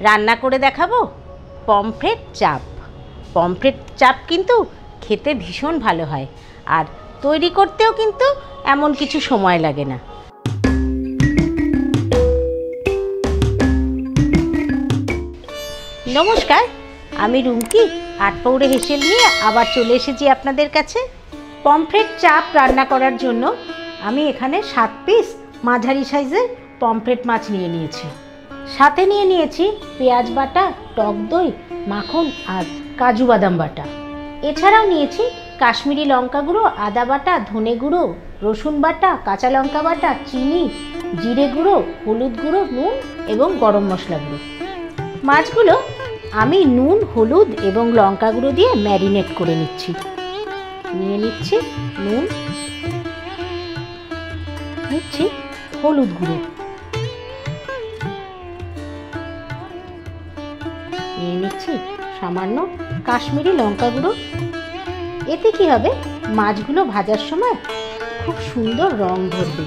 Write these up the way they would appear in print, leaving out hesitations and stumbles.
রান্না করে দেখাবো পমফ্রেট চাপ। পমফ্রেট চাপ কিন্তু খেতে ভীষণ ভালো হয়, আর তৈরি করতেও কিন্তু এমন কিছু সময় লাগে না। নমস্কার, আমি রুমকি আটপৌরে হেসেল নিয়ে আবার চলে এসেছি আপনাদের কাছে। পমফ্রেট চাপ রান্না করার জন্য আমি এখানে 7 পিস মাঝারি সাইজের পমফ্রেট মাছ নিয়ে নিয়েছি। সাথে নিয়ে নিয়েছি পেঁয়াজ বাটা, টক দই, মাখন আর কাজু বাদাম বাটা। এছাড়াও নিয়েছি কাশ্মীরি লঙ্কা গুঁড়ো, আদা বাটা, ধনে গুঁড়ো, রসুন বাটা, কাঁচা লঙ্কা বাটা, চিনি, জিরে গুঁড়ো, হলুদ গুঁড়ো, নুন এবং গরম মশলা গুঁড়ো। মাছগুলো আমি নুন, হলুদ এবং লঙ্কা গুঁড়ো দিয়ে ম্যারিনেট করে নিচ্ছি। নিয়ে নিচ্ছি নুন, নিচ্ছি হলুদ গুঁড়ো, নিয়ে নিচ্ছি সামান্য কাশ্মীরি লঙ্কা গুঁড়ো। এতে কি হবে, মাছগুলো ভাজার সময় খুব সুন্দর রং ধরবে।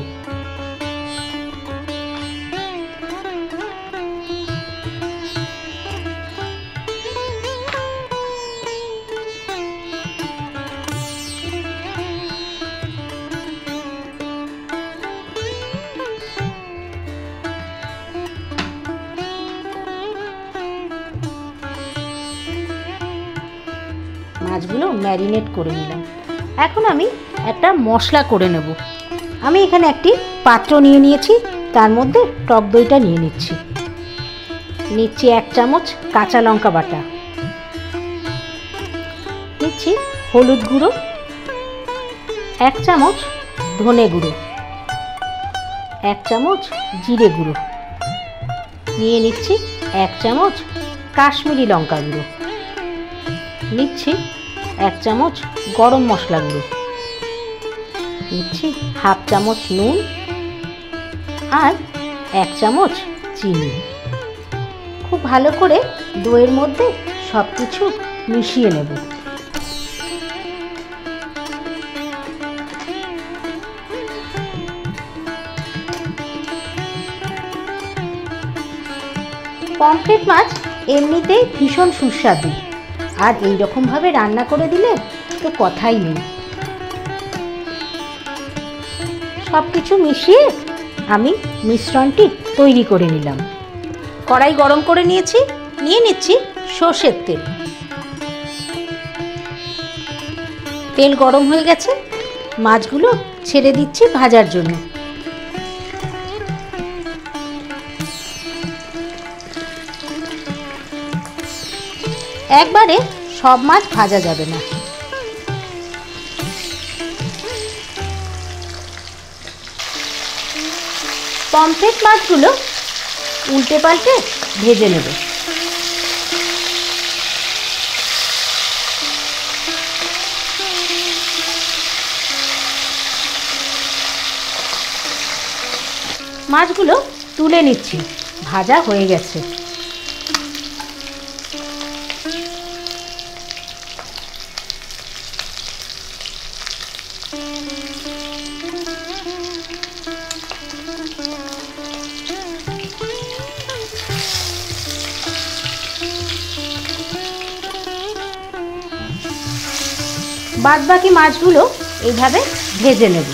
মাছগুলো ম্যারিনেট করে নিলাম। এখন আমি একটা মশলা করে নেব। আমি এখানে একটি পাত্র নিয়ে নিয়েছি, তার মধ্যে টক দইটা নিয়ে নিচ্ছি। নিচ্ছি 1 চামচ কাঁচা লঙ্কা বাটা, নিচ্ছি হলুদ গুঁড়ো, 1 চামচ ধনে গুঁড়ো, 1 চামচ জিরে গুঁড়ো, নিয়ে নিচ্ছি 1 চামচ কাশ্মীরি লঙ্কা গুঁড়ো, নিচ্ছি 1 চামচ গরম মশলা গুঁড়ো, নিচ্ছি হাফ চামচ নুন আর 1 চামচ চিনি। খুব ভালো করে দইয়ের মধ্যে সব কিছু মিশিয়ে নেব। পমফ্রেট মাছ এমনিতেই ভীষণ সুস্বাদু, আর এই রকমভাবে রান্না করে দিলে তো কথাই নেই। সব কিছু মিশিয়ে আমি মিশ্রণটি তৈরি করে নিলাম। কড়াই গরম করে নিয়েছি, নিয়ে নিচ্ছি সর্ষের তেল। তেল গরম হয়ে গেছে, মাছগুলো ছেড়ে দিচ্ছি ভাজার জন্য। একবারে সব মাছ ভাজা যাবে না। পমফ্রেট মাছগুলো উল্টে পাল্টে ভেজে নেব। মাছগুলো তুলে নিচ্ছি, ভাজা হয়ে গেছে। বাদবাকি মাছগুলো এইভাবে ভেজে নেব।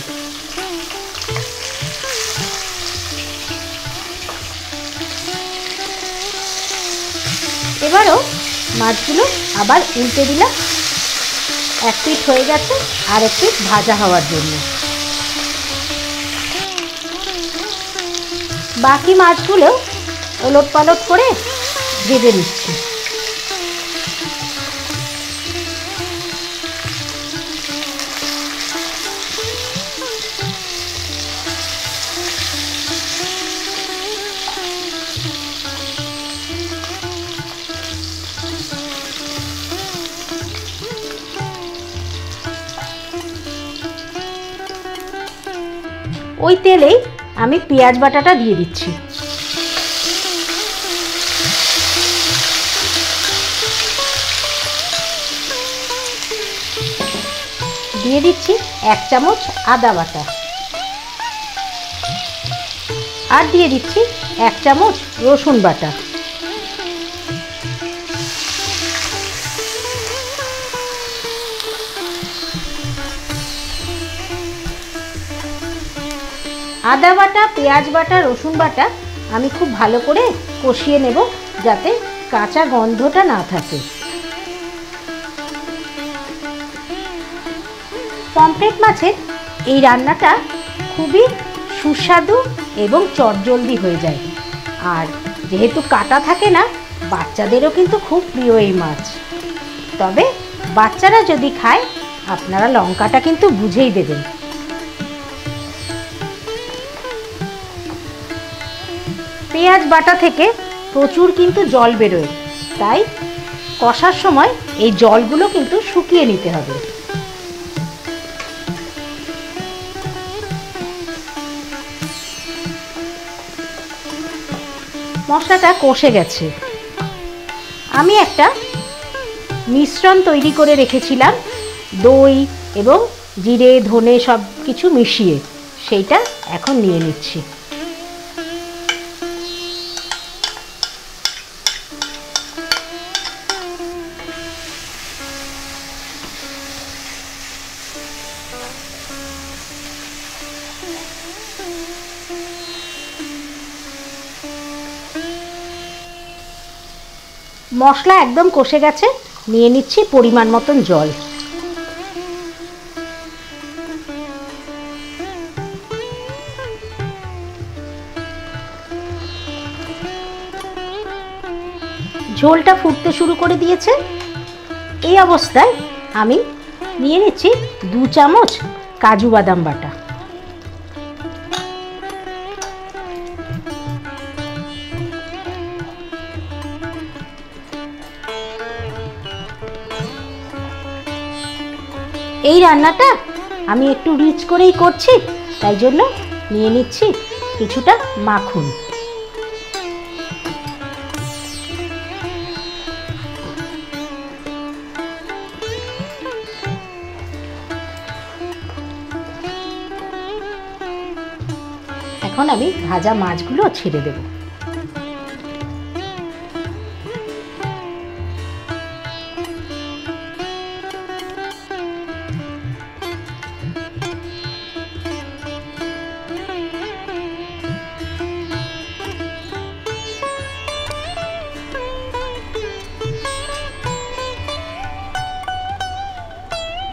এবারও মাছগুলো আবার উল্টে দিলাম। 1 পিঠ হয়ে গেছে, আর 1 পিঠ ভাজা হওয়ার জন্য। বাকি মাছগুলো ওলট পালট করে ভেজে নিচ্ছি। ওই তেলেই আমি পেঁয়াজ বাটাটা দিয়ে দিচ্ছি। দিয়ে দিচ্ছি 1 চামচ আদা বাটা, আর দিয়ে দিচ্ছি 1 চামচ রসুন বাটা। আদা বাটা, পেঁয়াজ বাটা, রসুন বাটা আমি খুব ভালো করে কষিয়ে নেব যাতে কাঁচা গন্ধটা না থাকে। পমফ্রেট মাছের এই রান্নাটা খুবই সুস্বাদু এবং চটজলদি হয়ে যায়। আর যেহেতু কাটা থাকে না, বাচ্চাদেরও কিন্তু খুব প্রিয় এই মাছ। তবে বাচ্চারা যদি খায়, আপনারা লঙ্কাটা কিন্তু বুঝেই দেবেন। পেঁয়াজ বাটা থেকে প্রচুর কিন্তু জল বেরোয়, তাই কষার সময় এই জলগুলো কিন্তু শুকিয়ে নিতে হবে। মশলাটা কষে গেছে। আমি একটা মিশ্রণ তৈরি করে রেখেছিলাম, দই এবং জিরে ধনে সব কিছু মিশিয়ে, সেইটা এখন নিয়ে নিচ্ছি। মশলা একদম কষে গেছে, নিয়ে নিচ্ছি পরিমাণ মতন জল। ঝোলটা ফুটতে শুরু করে দিয়েছে। এই অবস্থায় আমি নিয়ে নিচ্ছি 2 চামচ কাজু বাদাম বাটা। এই রান্নাটা আমি একটু রিচ করেই করছি, তাই জন্য নিয়ে নিচ্ছি কিছুটা মাখন। এখন আমি ভাজা মাছগুলো ছেড়ে দেব।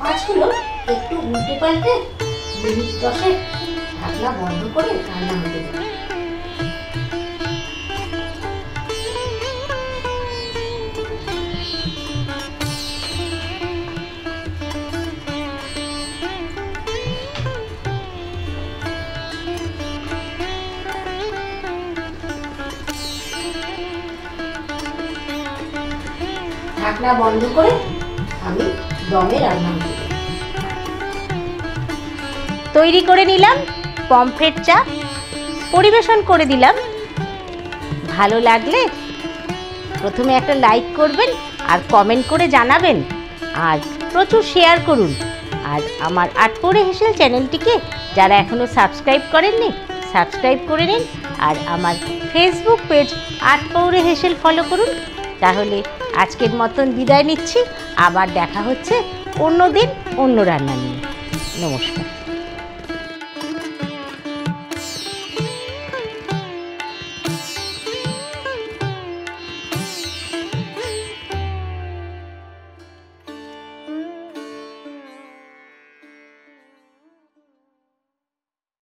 মাছগুলো একটু উল্টে পাল্টে মিনিট 10 ঢাকনা বন্ধ করে রান্না হতে দেব। ঢাকনা বন্ধ করে আমি দমে রান্না হতে দেব। তৈরি করে নিলাম পমফ্রেট চাপ, পরিবেশন করে দিলাম। ভালো লাগলে প্রথমে একটা লাইক করবেন আর কমেন্ট করে জানাবেন, আর প্রচুর শেয়ার করুন। আর আমার আটপৌরে হেসেল চ্যানেলটিকে যারা এখনও সাবস্ক্রাইব করেননি, সাবস্ক্রাইব করে নিন। আর আমার ফেসবুক পেজ আটপৌরে হেসেল ফলো করুন। তাহলে আজকের মতন বিদায় নিচ্ছি। আবার দেখা হচ্ছে অন্য দিন অন্য রান্না নিয়ে। নমস্কার।